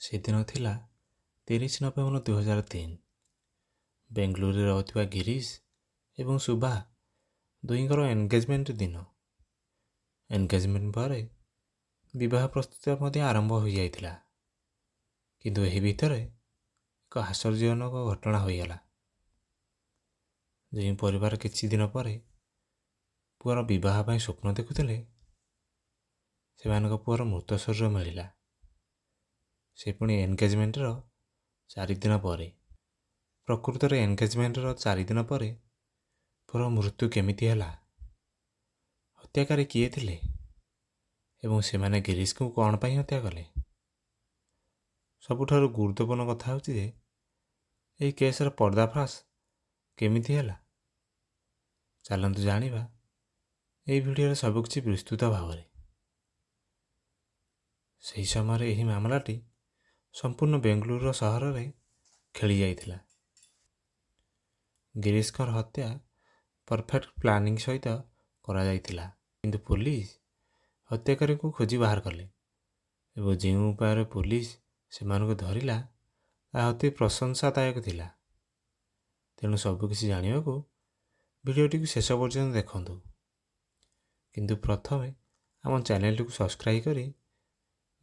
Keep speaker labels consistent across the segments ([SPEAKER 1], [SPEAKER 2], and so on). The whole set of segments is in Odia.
[SPEAKER 1] ସେଦିନ ଥିଲା 30 ନଭେମ୍ବର 2003। ବେଙ୍ଗଲୁରୁରେ ରହୁଥିବା ଗିରୀଶ ଏବଂ ସୁଭା ଦୁହିଁଙ୍କର ଏନଗେଜମେଣ୍ଟ ଦିନ। ଏନଗେଜମେଣ୍ଟ ପରେ ବିବାହ ପ୍ରସ୍ତୁତି ମଧ୍ୟ ଆରମ୍ଭ ହୋଇଯାଇଥିଲା। କିନ୍ତୁ ଏହି ଭିତରେ ଏକ ହାସ୍ୟଜନକ ଘଟଣା ହୋଇଗଲା। ଯେଉଁ ପରିବାର କିଛି ଦିନ ପରେ ପୁଅର ବିବାହ ପାଇଁ ସ୍ୱପ୍ନ ଦେଖୁଥିଲେ, ସେମାନଙ୍କ ପୁଅର ମୃତ ଶରୀର ମିଳିଲା। ସେ ପୁଣି ଏନଗେଜମେଣ୍ଟର 4 ଦିନ ପରେ। ପ୍ରକୃତରେ ଏନଗେଜମେଣ୍ଟର 4 ଦିନ ପରେ ପୁଅର ମୃତ୍ୟୁ କେମିତି ହେଲା? ହତ୍ୟାକାରୀ କିଏ ଥିଲେ ଏବଂ ସେମାନେ ଗିରୀଶକୁ କ'ଣ ପାଇଁ ହତ୍ୟା କଲେ? ସବୁଠାରୁ ଗୁରୁତ୍ୱପୂର୍ଣ୍ଣ କଥା ହେଉଛି ଯେ ଏହି କେସର ପର୍ଦ୍ଦାଫାଶ କେମିତି ହେଲା। ଚାଲନ୍ତୁ ଜାଣିବା ଏହି ଭିଡ଼ିଓରେ ସବୁକିଛି ବିସ୍ତୃତ ଭାବରେ। ସେହି ସମୟରେ ଏହି ମାମଲାଟି ସମ୍ପୂର୍ଣ୍ଣ ବେଙ୍ଗଲୁରୁ ସହରରେ ଖେଳି ଯାଇଥିଲା। ଗିରୀଶଙ୍କର ହତ୍ୟା ପରଫେକ୍ଟ ପ୍ଲାନିଂ ସହିତ କରାଯାଇଥିଲା, କିନ୍ତୁ ପୋଲିସ ହତ୍ୟାକାରୀଙ୍କୁ ଖୋଜି ବାହାର କଲେ ଏବଂ ଯେଉଁ ଉପାୟରେ ପୋଲିସ ସେମାନଙ୍କୁ ଧରିଲା ତାହା ଅତି ପ୍ରଶଂସାଦାୟକ ଥିଲା। ତେଣୁ ସବୁକିଛି ଜାଣିବାକୁ ଭିଡ଼ିଓଟିକୁ ଶେଷ ପର୍ଯ୍ୟନ୍ତ ଦେଖନ୍ତୁ। କିନ୍ତୁ ପ୍ରଥମେ ଆମ ଚ୍ୟାନେଲଟିକୁ ସବସ୍କ୍ରାଇବ୍ କରି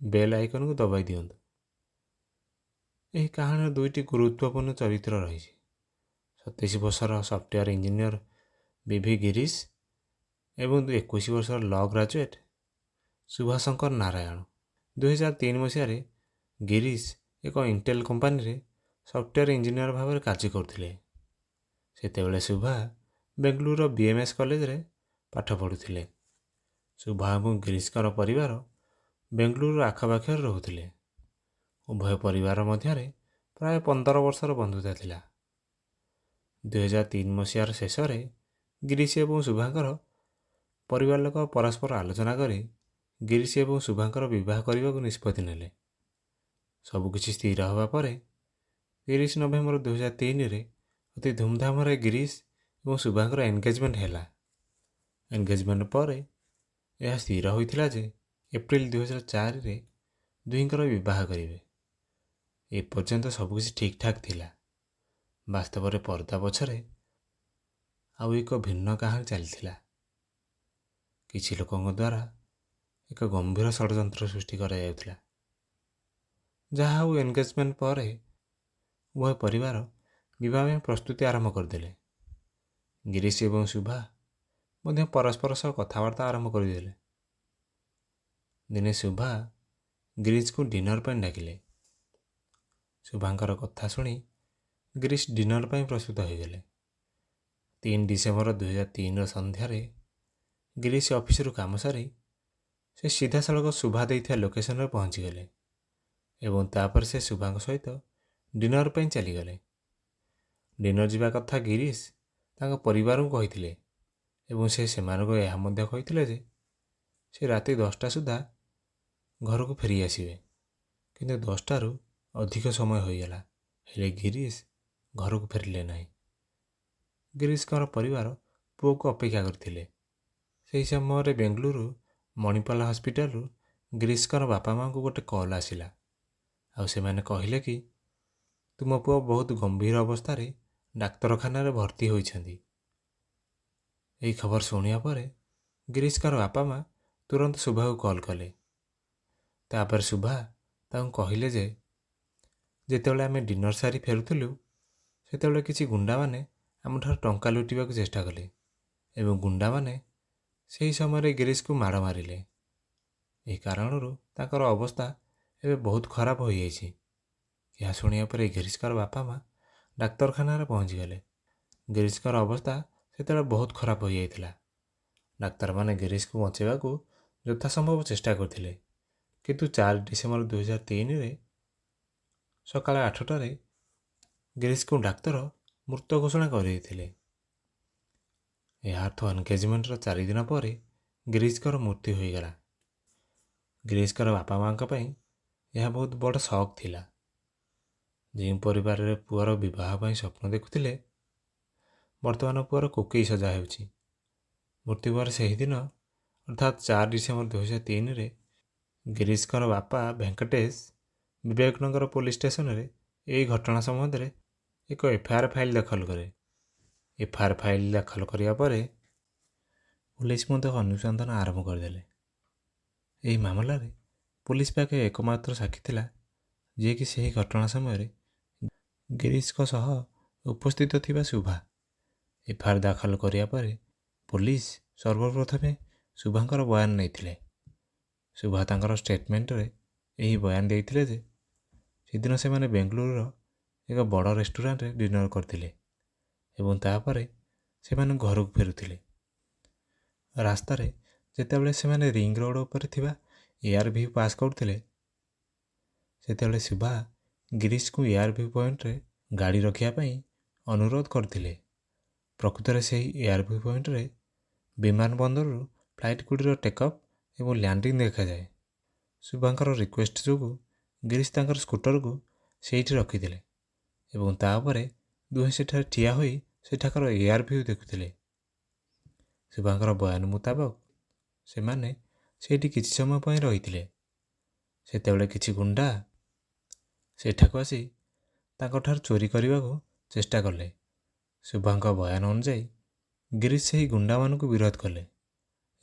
[SPEAKER 1] ବେଲ୍ ଆଇକନକୁ ଦବାଇ ଦିଅନ୍ତୁ। ଏହି କାହାଣୀର 2ଟି ଗୁରୁତ୍ୱପୂର୍ଣ୍ଣ ଚରିତ୍ର ରହିଛି। 27 ବର୍ଷର ସଫ୍ଟୱେୟାର ଇଞ୍ଜିନିୟର ବିଭି ଗିରୀଶ ଏବଂ 21 ବର୍ଷର ଲ ଗ୍ରାଜୁଏଟ୍ ସୁଭାଶଙ୍କର ନାରାୟଣ। 2003 ମସିହାରେ ଗିରୀଶ ଏକ ଇଣ୍ଟେଲ କମ୍ପାନୀରେ ସଫ୍ଟୱେୟାର ଇଞ୍ଜିନିୟର ଭାବରେ କାର୍ଯ୍ୟ କରୁଥିଲେ। ସେତେବେଳେ ସୁଭା ବେଙ୍ଗଲୁରୁର BMS କଲେଜରେ ପାଠ ପଢ଼ୁଥିଲେ। ସୁଭା ଏବଂ ଗିରୀଶଙ୍କର ପରିବାର ବେଙ୍ଗଲୁରୁ ଆଖପାଖରେ ରହୁଥିଲେ। ଉଭୟ ପରିବାର ମଧ୍ୟରେ ପ୍ରାୟ 15 ବର୍ଷର ବନ୍ଧୁତା ଥିଲା। 2003 ମସିହାର ଶେଷରେ ଗିରୀଶ ଏବଂ ସୁଭାଙ୍କର ପରିବାର ଲୋକ ପରସ୍ପର ଆଲୋଚନା କରି ଗିରୀଶ ଏବଂ ସୁଭାଙ୍କର ବିବାହ କରିବାକୁ ନିଷ୍ପତ୍ତି ନେଲେ। ସବୁକିଛି ସ୍ଥିର ହେବା ପରେ 30 ନଭେମ୍ବର 2003ରେ ଅତି ଧୁମଧାମରେ ଗିରୀଶ ଏବଂ ସୁଭାଙ୍କର ଏନଗେଜମେଣ୍ଟ ହେଲା। ଏନଗେଜମେଣ୍ଟ ପରେ ଏହା ସ୍ଥିର ହୋଇଥିଲା ଯେ ଏପ୍ରିଲ 2004ରେ ଦୁହିଁଙ୍କର ବିବାହ କରିବେ। ଏପର୍ଯ୍ୟନ୍ତ ସବୁକିଛି ଠିକ୍ଠାକ୍ ଥିଲା। ବାସ୍ତବରେ ପର୍ଦ୍ଦା ପଛରେ ଆଉ ଏକ ଭିନ୍ନ କାହାଣୀ ଚାଲିଥିଲା। କିଛି ଲୋକଙ୍କ ଦ୍ୱାରା ଏକ ଗମ୍ଭୀର ଷଡ଼ଯନ୍ତ୍ର ସୃଷ୍ଟି କରାଯାଉଥିଲା। ଯାହା ହେଉ ଏନଗେଜମେଣ୍ଟ ପରେ ଉଭୟ ପରିବାର ବିବାହ ପାଇଁ ପ୍ରସ୍ତୁତି ଆରମ୍ଭ କରିଦେଲେ। ଗିରୀଶ ଏବଂ ସୁଭା ମଧ୍ୟ ପରସ୍ପର ସହ କଥାବାର୍ତ୍ତା ଆରମ୍ଭ କରିଦେଲେ। ଦିନେ ସୁଭା ଗିରୀଶକୁ ଡିନର ପାଇଁ ଡାକିଲେ। ସୁଭାଙ୍କର କଥା ଶୁଣି ଗିରୀଶ ଡିନର ପାଇଁ ପ୍ରସ୍ତୁତ ହୋଇଗଲେ। 3 ଡିସେମ୍ବର 2003ର ସନ୍ଧ୍ୟାରେ ଗିରୀଶ ଅଫିସରୁ କାମ ସାରି ସେ ସିଧାସଳଖ ସୁଭା ଦେଇଥିବା ଲୋକେସନରେ ପହଞ୍ଚିଗଲେ ଏବଂ ତାପରେ ସେ ସୁଭାଙ୍କ ସହିତ ଡିନର ପାଇଁ ଚାଲିଗଲେ। ଡିନର ଯିବା କଥା ଗିରୀଶ ତାଙ୍କ ପରିବାରଙ୍କୁ କହିଥିଲେ ଏବଂ ସେ ସେମାନଙ୍କୁ ଏହା ମଧ୍ୟ କହିଥିଲେ ଯେ ସେ ରାତି 10ଟା ସୁଦ୍ଧା ଘରକୁ ଫେରି ଆସିବେ। କିନ୍ତୁ 10ଟାରୁ ଅଧିକ ସମୟ ହୋଇଗଲା, ହେଲେ ଗିରୀଶ ଘରକୁ ଫେରିଲେ ନାହିଁ। ଗିରୀଶଙ୍କର ପରିବାର ପୁଅକୁ ଅପେକ୍ଷା କରିଥିଲେ। ସେହି ସମୟରେ ବେଙ୍ଗଲୁରୁ ମଣିପାଲ ହସ୍ପିଟାଲରୁ ଗିରୀଶଙ୍କର ବାପା ମାଆଙ୍କୁ ଗୋଟେ କଲ୍ ଆସିଲା ଆଉ ସେମାନେ କହିଲେ କି ତୁମ ପୁଅ ବହୁତ ଗମ୍ଭୀର ଅବସ୍ଥାରେ ଡାକ୍ତରଖାନାରେ ଭର୍ତ୍ତି ହୋଇଛନ୍ତି। ଏହି ଖବର ଶୁଣିବା ପରେ ଗିରୀଶଙ୍କର ବାପା ମା ତୁରନ୍ତ ସୁଭାକୁ କଲ୍ କଲେ। ତାପରେ ସୁଭା ତାଙ୍କୁ କହିଲେ ଯେ ଯେତେବେଳେ ଆମେ ଡିନର ସାରି ଫେରୁଥିଲୁ ସେତେବେଳେ କିଛି ଗୁଣ୍ଡାମାନେ ଆମଠାରୁ ଟଙ୍କା ଲୁଟିବାକୁ ଚେଷ୍ଟା କଲେ ଏବଂ ଗୁଣ୍ଡାମାନେ ସେହି ସମୟରେ ଗିରୀଶକୁ ମାଡ଼ ମାରିଲେ। ଏହି କାରଣରୁ ତାଙ୍କର ଅବସ୍ଥା ଏବେ ବହୁତ ଖରାପ ହୋଇଯାଇଛି। ଏହା ଶୁଣିବା ପରେ ଗିରୀଶଙ୍କର ବାପା ମା ଡାକ୍ତରଖାନାରେ ପହଞ୍ଚିଗଲେ। ଗିରୀଶଙ୍କର ଅବସ୍ଥା ସେତେବେଳେ ବହୁତ ଖରାପ ହୋଇଯାଇଥିଲା। ଡାକ୍ତରମାନେ ଗିରୀଶକୁ ବଞ୍ଚାଇବାକୁ ଯଥାସମ୍ଭବ ଚେଷ୍ଟା କରିଥିଲେ, କିନ୍ତୁ 4 ଡିସେମ୍ବର 2003ରେ ସକାଳ 8ଟାରେ ଗିରୀଶକୁ ଡାକ୍ତର ମୃତ ଘୋଷଣା କରିଦେଇଥିଲେ। ଏହା ଅର୍ଥ ଏନଗେଜମେଣ୍ଟର 4 ଦିନ ପରେ ଗିରୀଶଙ୍କର ମୃତ୍ୟୁ ହୋଇଗଲା। ଗିରୀଶଙ୍କର ବାପା ମାଆଙ୍କ ପାଇଁ ଏହା ବହୁତ ବଡ଼ ସକ୍ ଥିଲା। ଯେଉଁ ପରିବାରରେ ପୁଅର ବିବାହ ପାଇଁ ସ୍ୱପ୍ନ ଦେଖୁଥିଲେ, ବର୍ତ୍ତମାନ ପୁଅର କୋକେଇ ସଜା ହେଉଛି। ମୃତ୍ୟୁ ପରେ ସେହିଦିନ ଅର୍ଥାତ୍ 4 ଡିସେମ୍ବର 2003ରେ ଗିରୀଶଙ୍କର ବାପା ଭେଙ୍କଟେଶ ବିବେକନଗର ପୋଲିସ ଷ୍ଟେସନରେ ଏହି ଘଟଣା ସମ୍ବନ୍ଧରେ ଏକ ଏଫଆଇଆର୍ ଫାଇଲ୍ ଦାଖଲ କରେ। ଏଫଆଇଆର୍ ଫାଇଲ୍ ଦାଖଲ କରିବା ପରେ ପୋଲିସ ମଧ୍ୟ ଅନୁସନ୍ଧାନ ଆରମ୍ଭ କରିଦେଲେ। ଏହି ମାମଲାରେ ପୋଲିସ ପାଖେ ଏକମାତ୍ର ସାକ୍ଷୀ ଥିଲା ଯିଏକି ସେହି ଘଟଣା ସମୟରେ ଗିରିଶଙ୍କ ସହ ଉପସ୍ଥିତ ଥିବା ଶୁଭା। ଏଫଆଇଆର୍ ଦାଖଲ କରିବା ପରେ ପୋଲିସ ସର୍ବପ୍ରଥମେ ଶୁଭାଙ୍କର ବୟାନ ନେଇଥିଲେ। ଶୁଭା ତାଙ୍କର ଷ୍ଟେଟମେଣ୍ଟରେ ଏହି ବୟାନ ଦେଇଥିଲେ ଯେ ସେଦିନ ସେମାନେ ବେଙ୍ଗାଲୁରୁର ଏକ ବଡ଼ ରେଷ୍ଟୁରାଣ୍ଟରେ ଡିନର କରିଥିଲେ ଏବଂ ତାପରେ ସେମାନେ ଘରକୁ ଫେରୁଥିଲେ। ରାସ୍ତାରେ ଯେତେବେଳେ ସେମାନେ ରିଙ୍ଗ ରୋଡ଼ ଉପରେ ଥିବା ଏୟାର ଭ୍ୟୁ ପାସ୍ କରୁଥିଲେ ସେତେବେଳେ ଶୁଭା ଗିରିଶଙ୍କୁ ଏୟାର ଭ୍ୟୁ ପଏଣ୍ଟରେ ଗାଡ଼ି ରଖିବା ପାଇଁ ଅନୁରୋଧ କରିଥିଲେ। ପ୍ରକୃତରେ ସେହି ଏୟାର ଭ୍ୟୁ ପଏଣ୍ଟରେ ବିମାନ ବନ୍ଦରରୁ ଫ୍ଲାଇଟ୍ ଗୁଡ଼ିର ଟେକ୍ଅଫ୍ ଏବଂ ଲ୍ୟାଣ୍ଡିଂ ଦେଖାଯାଏ। ଶୁଭାଙ୍କର ରିକ୍ୱେଷ୍ଟ ଯୋଗୁଁ ଗିରିଶ ତାଙ୍କର ସ୍କୁଟରକୁ ସେଇଠି ରଖିଥିଲେ ଏବଂ ତାପରେ ଦୁହେଁ ସେଠାରେ ଠିଆ ହୋଇ ସେଠାକାର ଏୟାର ଭ୍ୟୁ ଦେଖୁଥିଲେ। ଶୁଭାଙ୍କର ବୟାନ ମୁତାବକ ସେମାନେ ସେଇଠି କିଛି ସମୟ ପାଇଁ ରହିଥିଲେ। ସେତେବେଳେ କିଛି ଗୁଣ୍ଡା ସେଠାକୁ ଆସି ତାଙ୍କଠାରୁ ଚୋରି କରିବାକୁ ଚେଷ୍ଟା କଲେ। ଶୁଭାଙ୍କ ବୟାନ ଅନୁଯାୟୀ ଗିରିଶ ସେହି ଗୁଣ୍ଡାମାନଙ୍କୁ ବିରୋଧ କଲେ।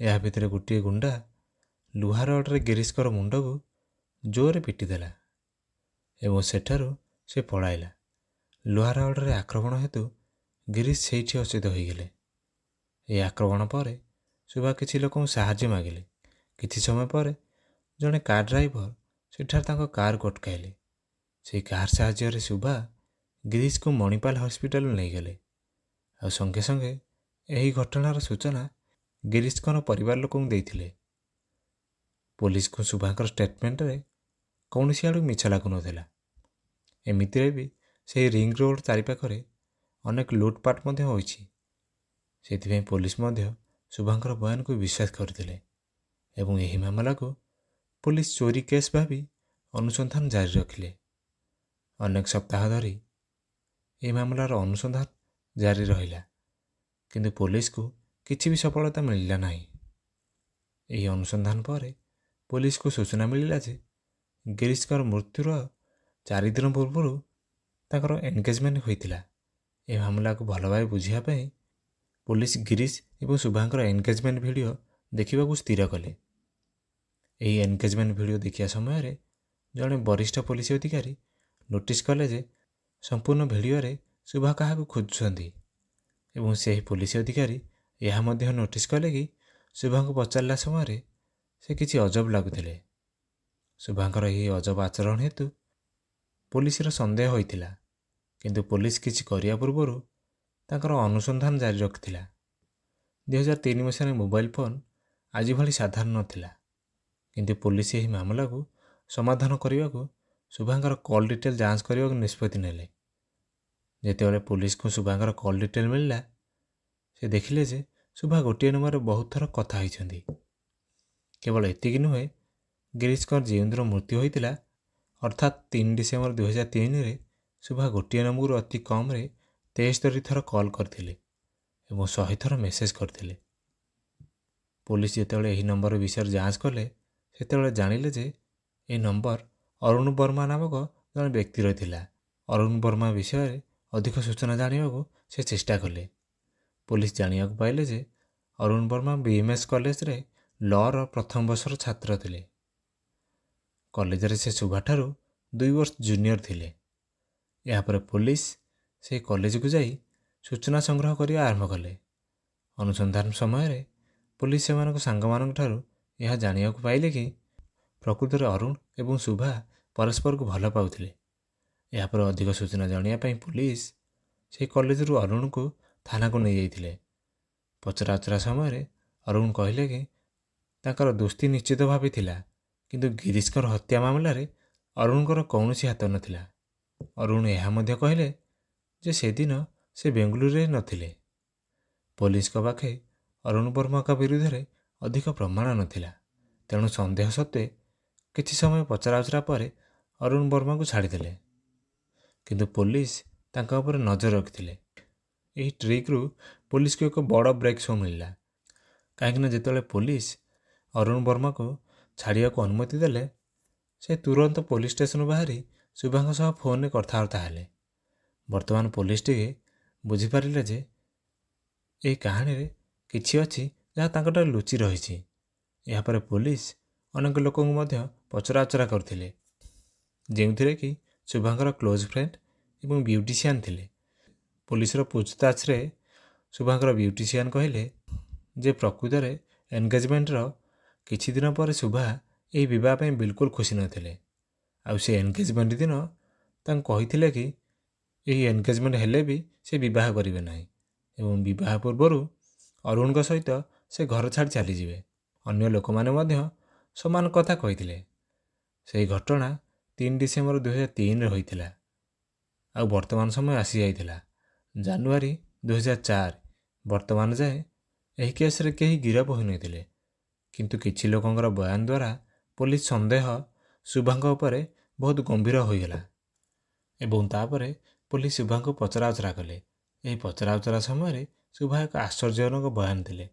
[SPEAKER 1] ଏହା ଭିତରେ ଗୋଟିଏ ଗୁଣ୍ଡା ଲୁହା ରଡ଼ରେ ଗିରିଶଙ୍କର ମୁଣ୍ଡକୁ ଜୋରରେ ପିଟିଦେଲା ଏବଂ ସେଠାରୁ ସେ ପଳାଇଲା। ଲୁହା ରଡ଼ରେ ଆକ୍ରମଣ ହେତୁ ଗିରିଶ ସେଇଠି ଅଚେତ ହୋଇଗଲେ। ଏହି ଆକ୍ରମଣ ପରେ ଶୁଭା କିଛି ଲୋକଙ୍କୁ ସାହାଯ୍ୟ ମାଗିଲେ। କିଛି ସମୟ ପରେ ଜଣେ କାର୍ ଡ୍ରାଇଭର ସେଠାରେ ତାଙ୍କ କାର୍କୁ ଅଟକାଇଲେ। ସେହି କାର୍ ସାହାଯ୍ୟରେ ଶୁଭା ଗିରିଶକୁ ମଣିପାଲ ହସ୍ପିଟାଲକୁ ନେଇଗଲେ। ଆଉ ସଙ୍ଗେ ସଙ୍ଗେ ଏହି ଘଟଣାର ସୂଚନା ଗିରିଶଙ୍କର ପରିବାର ଲୋକଙ୍କୁ ଦେଇଥିଲେ। ପୋଲିସକୁ ଶୁଭାଙ୍କର ଷ୍ଟେଟମେଣ୍ଟରେ କୌଣସି ଆଡ଼ୁ ମିଛ ଲାଗୁନଥିଲା। ଏମିତିରେ ବି ସେହି ରିଙ୍ଗ ରୋଡ଼ ଚାରିପାଖରେ ଅନେକ ଲୁଟପାଟ ମଧ୍ୟ ହୋଇଛି। ସେଥିପାଇଁ ପୋଲିସ ମଧ୍ୟ ଶୁଭାଙ୍କର ବୟାନକୁ ବିଶ୍ୱାସ କରିଥିଲେ ଏବଂ ଏହି ମାମଲାକୁ ପୋଲିସ ଚୋରି କେସ୍ ଭାବି ଅନୁସନ୍ଧାନ ଜାରି ରଖିଲେ। ଅନେକ ସପ୍ତାହ ଧରି ଏହି ମାମଲାର ଅନୁସନ୍ଧାନ ଜାରି ରହିଲା କିନ୍ତୁ ପୋଲିସକୁ କିଛି ବି ସଫଳତା ମିଳିଲା ନାହିଁ। ଏହି ଅନୁସନ୍ଧାନ ପରେ ପୋଲିସକୁ ସୂଚନା ମିଳିଲା ଯେ ଗିରିଶଙ୍କର ମୃତ୍ୟୁର 4 ଦିନ ପୂର୍ବରୁ ତାଙ୍କର ଏନଗେଜମେଣ୍ଟ ହୋଇଥିଲା। ଏହି ମାମଲାକୁ ଭଲ ଭାବେ ବୁଝିବା ପାଇଁ ପୋଲିସ ଗିରିଶ ଏବଂ ଶୁଭାଙ୍କର ଏନଗେଜମେଣ୍ଟ ଭିଡ଼ିଓ ଦେଖିବାକୁ ସ୍ଥିର କଲେ। ଏହି ଏନଗେଜମେଣ୍ଟ ଭିଡ଼ିଓ ଦେଖିବା ସମୟରେ ଜଣେ ବରିଷ୍ଠ ପୋଲିସ ଅଧିକାରୀ ନୋଟିସ୍ କଲେ ଯେ ସମ୍ପୂର୍ଣ୍ଣ ଭିଡ଼ିଓରେ ଶୁଭା କାହାକୁ ଖୋଜୁଛନ୍ତି ଏବଂ ସେହି ପୋଲିସ ଅଧିକାରୀ ଏହା ମଧ୍ୟ ନୋଟିସ୍ କଲେ କି ଶୁଭାଙ୍କୁ ପଚାରିଲା ସମୟରେ ସେ କିଛି ଅଜବ ଲାଗୁଥିଲେ। ଶୁଭାଙ୍କର ଏହି ଅଜବ ଆଚରଣ ହେତୁ ପୋଲିସର ସନ୍ଦେହ ହୋଇଥିଲା କିନ୍ତୁ ପୋଲିସ କିଛି କରିବା ପୂର୍ବରୁ ତାଙ୍କର ଅନୁସନ୍ଧାନ ଜାରି ରଖିଥିଲା। 2003 ମସିହାରେ ମୋବାଇଲ ଫୋନ୍ ଆଜି ଭଳି ସାଧାରଣ ନଥିଲା କିନ୍ତୁ ପୋଲିସ ଏହି ମାମଲାକୁ ସମାଧାନ କରିବାକୁ ଶୁଭାଙ୍କର କଲ୍ ଡିଟେଲ ଯାଞ୍ଚ କରିବାକୁ ନିଷ୍ପତ୍ତି ନେଲେ। ଯେତେବେଳେ ପୋଲିସକୁ ଶୁଭାଙ୍କର କଲ୍ ଡିଟେଲ ମିଳିଲା ସେ ଦେଖିଲେ ଯେ ଶୁଭା ଗୋଟିଏ ନମ୍ବରରେ ବହୁତ ଥର କଥା ହୋଇଛନ୍ତି। କେବଳ ଏତିକି ନୁହେଁ, ଗିରିଶଙ୍କର ଯେଉଁଦିନ ମୃତ୍ୟୁ ହୋଇଥିଲା ଅର୍ଥାତ୍ 3 ଡିସେମ୍ବର 2003ରେ ଶୁଭା ଗୋଟିଏ ନମ୍ବରରୁ ଅତି କମ୍ରେ 73 ଥର କଲ୍ କରିଥିଲେ ଏବଂ 100 ଥର ମେସେଜ କରିଥିଲେ। ପୋଲିସ ଯେତେବେଳେ ଏହି ନମ୍ବର ବିଷୟରେ ଯାଞ୍ଚ କଲେ ସେତେବେଳେ ଜାଣିଲେ ଯେ ଏହି ନମ୍ବର ଅରୁଣ ବର୍ମା ନାମକ ଜଣେ ବ୍ୟକ୍ତିର ଥିଲା। ଅରୁଣ ବର୍ମା ବିଷୟରେ ଅଧିକ ସୂଚନା ଜାଣିବାକୁ ସେ ଚେଷ୍ଟା କଲେ। ପୋଲିସ ଜାଣିବାକୁ ପାଇଲେ ଯେ ଅରୁଣ ବର୍ମା BMS କଲେଜରେ ଲ'ର ପ୍ରଥମ ବର୍ଷର ଛାତ୍ର ଥିଲେ। କଲେଜରେ ସେ ଶୁଭାଠାରୁ 2 ବର୍ଷ ଜୁନିୟର ଥିଲେ। ଏହାପରେ ପୋଲିସ ସେହି କଲେଜକୁ ଯାଇ ସୂଚନା ସଂଗ୍ରହ କରିବା ଆରମ୍ଭ କଲେ। ଅନୁସନ୍ଧାନ ସମୟରେ ପୋଲିସ ସେମାନଙ୍କ ସାଙ୍ଗମାନଙ୍କଠାରୁ ଏହା ଜାଣିବାକୁ ପାଇଲେ କି ପ୍ରକୃତରେ ଅରୁଣ ଏବଂ ଶୁଭା ପରସ୍ପରକୁ ଭଲ ପାଉଥିଲେ। ଏହାପରେ ଅଧିକ ସୂଚନା ଜାଣିବା ପାଇଁ ପୋଲିସ ସେହି କଲେଜରୁ ଅରୁଣକୁ ଥାନାକୁ ନେଇଯାଇଥିଲେ। ପଚରାଉଚରା ସମୟରେ ଅରୁଣ କହିଲେ କି ତାଙ୍କର ଦୋସ୍ତି ନିଶ୍ଚିତ ଭାବେ ଥିଲା କିନ୍ତୁ ଗିରିଶଙ୍କର ହତ୍ୟା ମାମଲାରେ ଅରୁଣଙ୍କର କୌଣସି ହାତ ନଥିଲା। ଅରୁଣ ଏହା ମଧ୍ୟ କହିଲେ ଯେ ସେଦିନ ସେ ବେଙ୍ଗାଲୁରୁରେ ନଥିଲେ। ପୋଲିସଙ୍କ ପାଖେ ଅରୁଣ ବର୍ମାଙ୍କ ବିରୁଦ୍ଧରେ ଅଧିକ ପ୍ରମାଣ ନଥିଲା ତେଣୁ ସନ୍ଦେହ ସତ୍ତ୍ୱେ କିଛି ସମୟ ପଚରାଉଚରା ପରେ ଅରୁଣ ବର୍ମାଙ୍କୁ ଛାଡ଼ିଦେଲେ କିନ୍ତୁ ପୋଲିସ ତାଙ୍କ ଉପରେ ନଜର ରଖିଥିଲେ। ଏହି ଟ୍ରିକ୍ରୁ ପୋଲିସକୁ ଏକ ବଡ଼ ବ୍ରେକ୍ ସୋ ମିଳିଲା କାହିଁକିନା ଯେତେବେଳେ ପୋଲିସ ଅରୁଣ ବର୍ମାକୁ ଛାଡ଼ିବାକୁ ଅନୁମତି ଦେଲେ ସେ ତୁରନ୍ତ ପୋଲିସ ଷ୍ଟେସନରୁ ବାହାରି ଶୁଭାଙ୍କ ସହ ଫୋନରେ କଥାବାର୍ତ୍ତା ହେଲେ। ବର୍ତ୍ତମାନ ପୋଲିସ ଟିକେ ବୁଝିପାରିଲେ ଯେ ଏହି କାହାଣୀରେ କିଛି ଅଛି ଯାହା ତାଙ୍କଠାରୁ ଲୁଚି ରହିଛି। ଏହାପରେ ପୋଲିସ ଅନେକ ଲୋକଙ୍କୁ ମଧ୍ୟ ପଚରାଉଚରା କରିଥିଲେ, ଯେଉଁଥିରେ କି ଶୁଭାଙ୍କର କ୍ଲୋଜ୍ ଫ୍ରେଣ୍ଡ ଏବଂ ବ୍ୟୁଟିସିଆନ୍ ଥିଲେ। ପୋଲିସର ପୁଛତାଛରେ ଶୁଭାଙ୍କର ବ୍ୟୁଟିସିଆନ୍ କହିଲେ ଯେ ପ୍ରକୃତରେ ଏନଗେଜମେଣ୍ଟର କିଛି ଦିନ ପରେ ଶୁଭା ଏହି ବିବାହ ପାଇଁ ବିଲକୁଲ ଖୁସି ନଥିଲେ। ଆଉ ସେ ଏନଗେଜମେଣ୍ଟ ଦିନ ତାଙ୍କୁ କହିଥିଲେ କି ଏହି ଏନଗେଜମେଣ୍ଟ ହେଲେ ବି ସେ ବିବାହ କରିବେ ନାହିଁ ଏବଂ ବିବାହ ପୂର୍ବରୁ ଅରୁଣଙ୍କ ସହିତ ସେ ଘର ଛାଡ଼ି ଚାଲିଯିବେ। ଅନ୍ୟ ଲୋକମାନେ ମଧ୍ୟ ସମାନ କଥା କହିଥିଲେ। ସେହି ଘଟଣା 3 ଡିସେମ୍ବର 2003ରେ ହୋଇଥିଲା। ଆଉ ବର୍ତ୍ତମାନ ସମୟ ଆସିଯାଇଥିଲା ଜାନୁଆରୀ 2004। ବର୍ତ୍ତମାନ ଯାଏଁ ଏହି କେସ୍ରେ କେହି ଗିରଫ ହୋଇନଥିଲେ, କିନ୍ତୁ କିଛି ଲୋକଙ୍କର ବୟାନ ଦ୍ୱାରା ପୋଲିସ ସନ୍ଦେହ ଶୁଭାଙ୍କ ଉପରେ ବହୁତ ଗମ୍ଭୀର ହୋଇଗଲା ଏବଂ ତାପରେ ପୋଲିସ ଶୁଭାଙ୍କୁ ପଚରାଉଚରା କଲେ। ଏହି ପଚରାଉଚରା ସମୟରେ ଶୁଭା ଏକ ଆଶ୍ଚର୍ଯ୍ୟଜନକ ବୟାନ ଦେଲେ।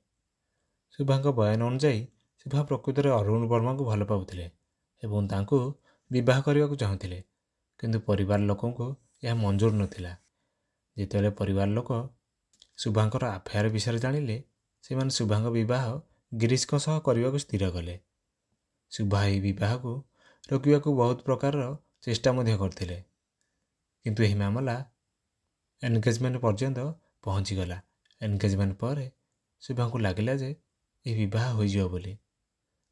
[SPEAKER 1] ଶୁଭାଙ୍କ ବୟାନ ଅନୁଯାୟୀ ଶୁଭା ପ୍ରକୃତରେ ଅରୁଣ ବର୍ମାଙ୍କୁ ଭଲ ପାଉଥିଲେ ଏବଂ ତାଙ୍କୁ ବିବାହ କରିବାକୁ ଚାହୁଁଥିଲେ, କିନ୍ତୁ ପରିବାର ଲୋକଙ୍କୁ ଏହା ମଞ୍ଜୁର ନଥିଲା। ଯେତେବେଳେ ପରିବାର ଲୋକ ଶୁଭାଙ୍କର ଆଫେୟାର ବିଷୟରେ ଜାଣିଲେ, ସେମାନେ ଶୁଭାଙ୍କ ବିବାହ ଗିରୀଶଙ୍କ ସହ କରିବାକୁ ସ୍ଥିର କଲେ। ଶୁଭା ଏହି ବିବାହକୁ ରୋକିବାକୁ ବହୁତ ପ୍ରକାରର ଚେଷ୍ଟା ମଧ୍ୟ କରିଥିଲେ, କିନ୍ତୁ ଏହି ମାମଲା ଏନଗେଜମେଣ୍ଟ ପର୍ଯ୍ୟନ୍ତ ପହଞ୍ଚିଗଲା। ଏନଗେଜମେଣ୍ଟ ପରେ ଶୁଭାଙ୍କୁ ଲାଗିଲା ଯେ ଏହି ବିବାହ ହୋଇଯିବ ବୋଲି,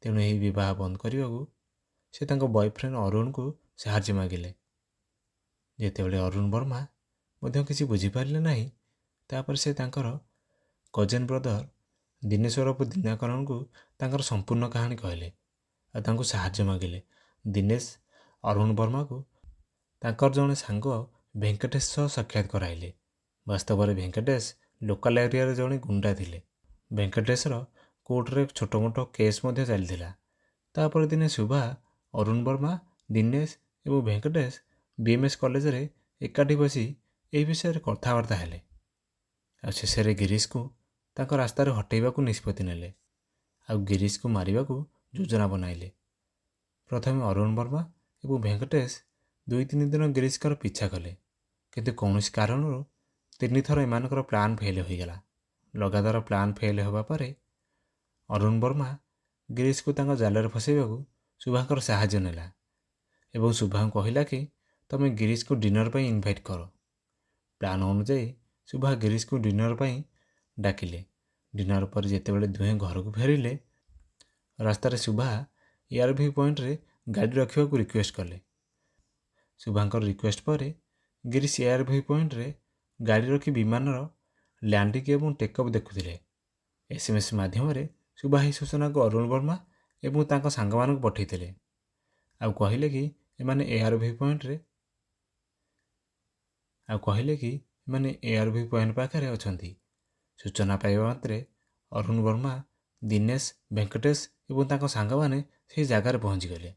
[SPEAKER 1] ତେଣୁ ଏହି ବିବାହ ବନ୍ଦ କରିବାକୁ ସେ ତାଙ୍କ ବୟଫ୍ରେଣ୍ଡ ଅରୁଣଙ୍କୁ ସାହାଯ୍ୟ ମାଗିଲେ। ଯେତେବେଳେ ଅରୁଣ ବର୍ମା ମଧ୍ୟ କିଛି ବୁଝିପାରିଲେ ନାହିଁ, ତାପରେ ସେ ତାଙ୍କର କଜନ୍ ବ୍ରଦର ଦିନେଶ୍ୱର ଦିନାକରଣଙ୍କୁ ତାଙ୍କର ସମ୍ପୂର୍ଣ୍ଣ କାହାଣୀ କହିଲେ ଆଉ ତାଙ୍କୁ ସାହାଯ୍ୟ ମାଗିଲେ। ଦିନେଶ ଅରୁଣ ବର୍ମାକୁ ତାଙ୍କର ଜଣେ ସାଙ୍ଗ ଭେଙ୍କଟେଶ ସହ ସାକ୍ଷାତ କରାଇଲେ। ବାସ୍ତବରେ ଭେଙ୍କଟେଶ ଲୋକାଲ ଏରିଆରେ ଜଣେ ଗୁଣ୍ଡା ଥିଲେ। ଭେଙ୍କଟେଶର କୋର୍ଟରେ ଛୋଟ ମୋଟ କେସ୍ ମଧ୍ୟ ଚାଲିଥିଲା। ତାପରେ ଦିନେ ଶୁଭା, ଅରୁଣ ବର୍ମା, ଦିନେଶ ଏବଂ ଭେଙ୍କଟେଶ BMS କଲେଜରେ ଏକାଠି ବସି ଏହି ବିଷୟରେ କଥାବାର୍ତ୍ତା ହେଲେ ଆଉ ଶେଷରେ ଗିରୀଶକୁ ତାଙ୍କ ରାସ୍ତାରୁ ହଟାଇବାକୁ ନିଷ୍ପତ୍ତି ନେଲେ ଆଉ ଗିରୀଶକୁ ମାରିବାକୁ ଯୋଜନା ବନାଇଲେ। ପ୍ରଥମେ ଅରୁଣ ବର୍ମା ଏବଂ ଭେଙ୍କଟେଶ 2-3 ଦିନ ଗିରୀଶଙ୍କର ପିଛା କଲେ, କିନ୍ତୁ କୌଣସି କାରଣରୁ 3 ଥର ଏମାନଙ୍କର ପ୍ଲାନ୍ ଫେଲ୍ ହୋଇଗଲା। ଲଗାତାର ପ୍ଲାନ୍ ଫେଲ୍ ହେବା ପରେ ଅରୁଣ ବର୍ମା ଗିରୀଶକୁ ତାଙ୍କ ଜାଲରେ ଫସାଇବାକୁ ଶୁଭାଙ୍କର ସାହାଯ୍ୟ ନେଲା ଏବଂ ଶୁଭାଙ୍କୁ କହିଲା କି ତମେ ଗିରୀଶକୁ ଡିନର ପାଇଁ ଇନଭାଇଟ୍ କର। ପ୍ଲାନ୍ ଅନୁଯାୟୀ ଶୁଭା ଗିରୀଶକୁ ଡିନର ପାଇଁ ଡାକିଲେ। ଡିନର ପରେ ଯେତେବେଳେ ଦୁହେଁ ଘରକୁ ଫେରିଲେ, ରାସ୍ତାରେ ଶୁଭା ଏୟାରଭ୍ୟୁ ପଏଣ୍ଟରେ ଗାଡ଼ି ରଖିବାକୁ ରିକ୍ୱେଷ୍ଟ କଲେ। ଶୁଭାଙ୍କର ରିକ୍ୱେଷ୍ଟ ପରେ ଗିରୀଶ ଏୟାରଭ୍ୟୁ ପଏଣ୍ଟରେ ଗାଡ଼ି ରଖି ବିମାନର ଲ୍ୟାଣ୍ଡିଂ ଏବଂ ଟେକ୍ଅଫ୍ ଦେଖୁଥିଲେ। SMS ମାଧ୍ୟମରେ ଶୁଭା ଏହି ସୂଚନାକୁ ଅରୁଣ ବର୍ମା ଏବଂ ତାଙ୍କ ସାଙ୍ଗମାନଙ୍କୁ ପଠାଇଥିଲେ ଆଉ କହିଲେ କି ଏମାନେ ଏୟାରଭ୍ୟୁ ପଏଣ୍ଟ ପାଖରେ ଅଛନ୍ତି। ସୂଚନା ପାଇବା ମାତ୍ରେ ଅରୁଣ ବର୍ମା, ଦିନେଶ, ଭେଙ୍କଟେଶ ଏବଂ ତାଙ୍କ ସାଙ୍ଗମାନେ ସେହି ଜାଗାରେ ପହଞ୍ଚିଗଲେ।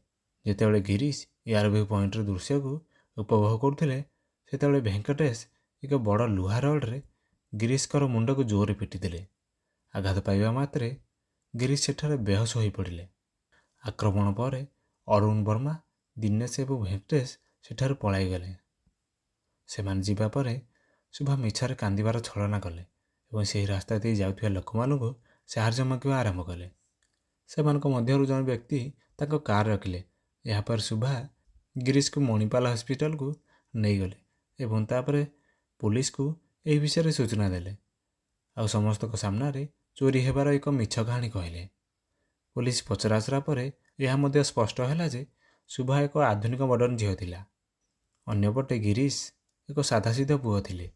[SPEAKER 1] ଯେତେବେଳେ ଗିରୀଶ ଏୟାରଭ୍ୟୁ ପଏଣ୍ଟର ଦୃଶ୍ୟକୁ ଉପଭୋଗ କରୁଥିଲେ, ସେତେବେଳେ ଭେଙ୍କଟେଶ ଏକ ବଡ଼ ଲୁହା ରଡ଼୍ରେ ଗିରୀଶଙ୍କର ମୁଣ୍ଡକୁ ଜୋରରେ ପିଟିଥିଲେ। ଆଘାତ ପାଇବା ମାତ୍ରେ ଗିରୀଶ ସେଠାରେ ବେହୋସ ହୋଇପଡ଼ିଲେ। ଆକ୍ରମଣ ପରେ ଅରୁଣ ବର୍ମା, ଦିନେଶ ଏବଂ ଭେଙ୍କଟେଶ ସେଠାରୁ ପଳାଇଗଲେ। ସେମାନେ ଯିବା ପରେ ଶୁଭା ମିଛରେ କାନ୍ଦିବାର ଛଳନା କଲେ ଏବଂ ସେହି ରାସ୍ତା ଦେଇ ଯାଉଥିବା ଲୋକମାନଙ୍କୁ ସାହାଯ୍ୟ ମାଗିବା ଆରମ୍ଭ କଲେ। ସେମାନଙ୍କ ମଧ୍ୟରୁ ଜଣେ ବ୍ୟକ୍ତି ତାଙ୍କ କାର୍ ରଖିଲେ। ଏହାପରେ ଶୁଭା ଗିରୀଶକୁ ମଣିପାଲ ହସ୍ପିଟାଲକୁ ନେଇଗଲେ ଏବଂ ତାପରେ ପୋଲିସକୁ ଏହି ବିଷୟରେ ସୂଚନା ଦେଲେ ଆଉ ସମସ୍ତଙ୍କ ସାମ୍ନାରେ ଚୋରି ହେବାର ଏକ ମିଛ କାହାଣୀ କହିଲେ। ପୋଲିସ ପଚରାଉଚରା ପରେ ଏହା ମଧ୍ୟ ସ୍ପଷ୍ଟ ହେଲା ଯେ ଶୁଭା ଏକ ଆଧୁନିକ ମଡର୍ଣ୍ଣ ଝିଅ ଥିଲା। ଅନ୍ୟପଟେ ଗିରୀଶ ଏକ ସାଧାସିଧା ପୁଅ ଥିଲେ।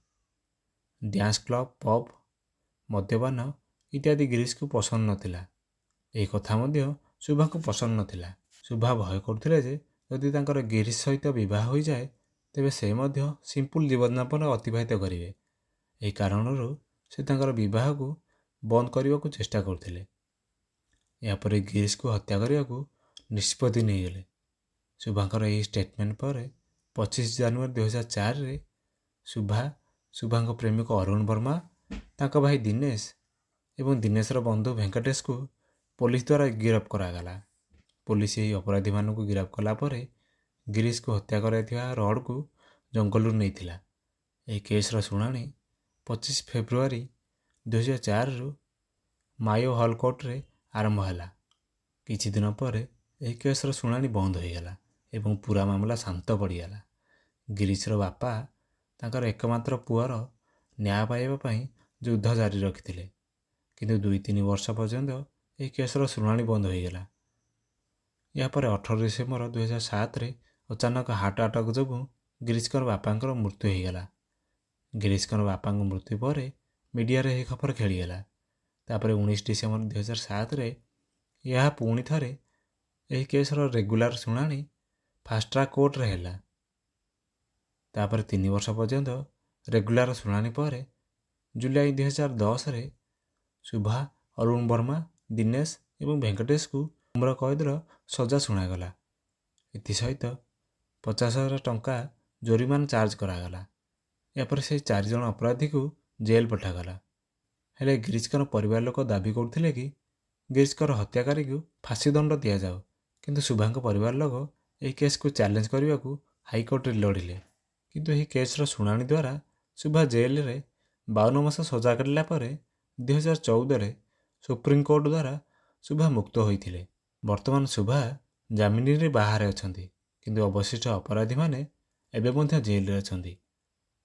[SPEAKER 1] ଡ୍ୟାନ୍ସ କ୍ଲବ, ପବ୍, ମଦ୍ୟପାନ ଇତ୍ୟାଦି ଗିରୀଶକୁ ପସନ୍ଦ ନଥିଲା। ଏହି କଥା ମଧ୍ୟ ଶୁଭାଙ୍କୁ ପସନ୍ଦ ନଥିଲା। ଶୁଭା ଭୟ କରୁଥିଲେ ଯେ ଯଦି ତାଙ୍କର ଗିରୀଶ ସହିତ ବିବାହ ହୋଇଯାଏ, ତେବେ ସେ ମଧ୍ୟ ସିମ୍ପୁଲ ଜୀବନଯାପନ ଅତିବାହିତ କରିବେ। ଏହି କାରଣରୁ ସେ ତାଙ୍କର ବିବାହକୁ ବନ୍ଦ କରିବାକୁ ଚେଷ୍ଟା କରୁଥିଲେ। ଏହାପରେ ଗିରୀଶକୁ ହତ୍ୟା କରିବାକୁ ନିଷ୍ପତ୍ତି ନେଇଗଲେ। ଶୁଭାଙ୍କର ଏହି ଷ୍ଟେଟମେଣ୍ଟ ପରେ 25 ଜାନୁଆରୀ 2004ରେ ଶୁଭାଙ୍କ ପ୍ରେମିକ ଅରୁଣ ବର୍ମା, ତାଙ୍କ ଭାଇ ଦିନେଶ ଏବଂ ଦିନେଶର ବନ୍ଧୁ ଭେଙ୍କଟେଶକୁ ପୋଲିସ ଦ୍ୱାରା ଗିରଫ କରାଗଲା। ପୋଲିସ ଏହି ଅପରାଧୀମାନଙ୍କୁ ଗିରଫ କଲା ପରେ ଗିରିଶକୁ ହତ୍ୟା କରାଇଥିବା ରଡ୍କୁ ଜଙ୍ଗଲରୁ ନେଇଥିଲା। ଏହି କେସ୍ର ଶୁଣାଣି 25 ଫେବୃଆରୀ 2004ରୁ ମାୟୋ ହଲ୍ କୋର୍ଟରେ ଆରମ୍ଭ ହେଲା। କିଛି ଦିନ ପରେ ଏହି କେସ୍ର ଶୁଣାଣି ବନ୍ଦ ହୋଇଗଲା ଏବଂ ପୁରା ମାମଲା ଶାନ୍ତ ପଡ଼ିଗଲା। ଗିରିଶର ବାପା ତାଙ୍କର ଏକମାତ୍ର ପୁଅର ନ୍ୟାୟ ପାଇବା ପାଇଁ ଯୁଦ୍ଧ ଜାରି ରଖିଥିଲେ, କିନ୍ତୁ 2-3 ବର୍ଷ ପର୍ଯ୍ୟନ୍ତ ଏହି କେସ୍ର ଶୁଣାଣି ବନ୍ଦ ହୋଇଗଲା। ଏହାପରେ 18 ଡିସେମ୍ବର 2007ରେ ଅଚାନକ ହାର୍ଟ ଆଟାକ୍ ଯୋଗୁଁ ଗିରିଶଙ୍କର ବାପାଙ୍କର ମୃତ୍ୟୁ ହୋଇଗଲା। ଗିରିଶଙ୍କର ବାପାଙ୍କ ମୃତ୍ୟୁ ପରେ ମିଡ଼ିଆରେ ଏହି ଖବର ଖେଳିଗଲା। ତାପରେ 19 ଡିସେମ୍ବର 2007ରେ ଏହା ପୁଣି ଥରେ ଏହି କେସ୍ର ରେଗୁଲାର ଶୁଣାଣି ଫାଷ୍ଟ ଟ୍ରାକ୍ କୋର୍ଟରେ ହେଲା। ତାପରେ 3 ବର୍ଷ ପର୍ଯ୍ୟନ୍ତ ରେଗୁଲାର ଶୁଣାଣି ପରେ ଜୁଲାଇ 2010ରେ ଶୁଭା, ଅରୁଣ ବର୍ମା, ଦିନେଶ ଏବଂ ଭେଙ୍କଟେଶଙ୍କୁ ଉମ୍ର କଏଦର ସଜା ଶୁଣାଗଲା। ଏଥିସହିତ 50,000 ଟଙ୍କା ଜୋରିମାନା ଚାର୍ଜ କରାଗଲା। ଏହାପରେ ସେହି 4 ଜଣ ଅପରାଧୀକୁ ଜେଲ୍ ପଠାଗଲା। ହେଲେ ଗିରିଶଙ୍କର ପରିବାର ଲୋକ ଦାବି କରୁଥିଲେ କି ଗିରିଶଙ୍କର ହତ୍ୟାକାରୀକୁ ଫାଶୀ ଦଣ୍ଡ ଦିଆଯାଉ, କିନ୍ତୁ ଶୁଭାଙ୍କ ପରିବାର ଲୋକ ଏହି କେସ୍କୁ ଚ୍ୟାଲେଞ୍ଜ କରିବାକୁ ହାଇକୋର୍ଟରେ ଲଢ଼ିଲେ। କିନ୍ତୁ ଏହି କେସ୍ର ଶୁଣାଣି ଦ୍ୱାରା ଶୁଭା ଜେଲରେ 52 ମାସ ସଜା କାଟିଲା ପରେ 2014ରେ ସୁପ୍ରିମକୋର୍ଟ ଦ୍ୱାରା ଶୁଭା ମୁକ୍ତ ହୋଇଥିଲେ। ବର୍ତ୍ତମାନ ଶୁଭା ଜାମିନରେ ବାହାରେ ଅଛନ୍ତି, କିନ୍ତୁ ଅବଶିଷ୍ଟ ଅପରାଧୀମାନେ ଏବେ ମଧ୍ୟ ଜେଲରେ ଅଛନ୍ତି।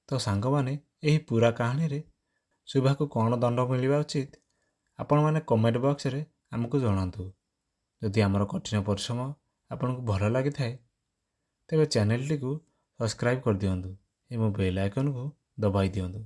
[SPEAKER 1] ତ ସାଙ୍ଗମାନେ, ଏହି ପୁରା କାହାଣୀରେ ଶୁଭାକୁ କ'ଣ ଦଣ୍ଡ ମିଳିବା ଉଚିତ ଆପଣମାନେ କମେଣ୍ଟ ବକ୍ସରେ ଆମକୁ ଜଣାନ୍ତୁ। ଯଦି ଆମର କଠିନ ପରିଶ୍ରମ ଆପଣଙ୍କୁ ଭଲ ଲାଗିଥାଏ ତେବେ ଚ୍ୟାନେଲଟିକୁ ସବସ୍କ୍ରାଇବ୍ କରିଦିଅନ୍ତୁ ଏବଂ ବେଲ୍ ଆଇକନକୁ ଦବାଇ ଦିଅନ୍ତୁ।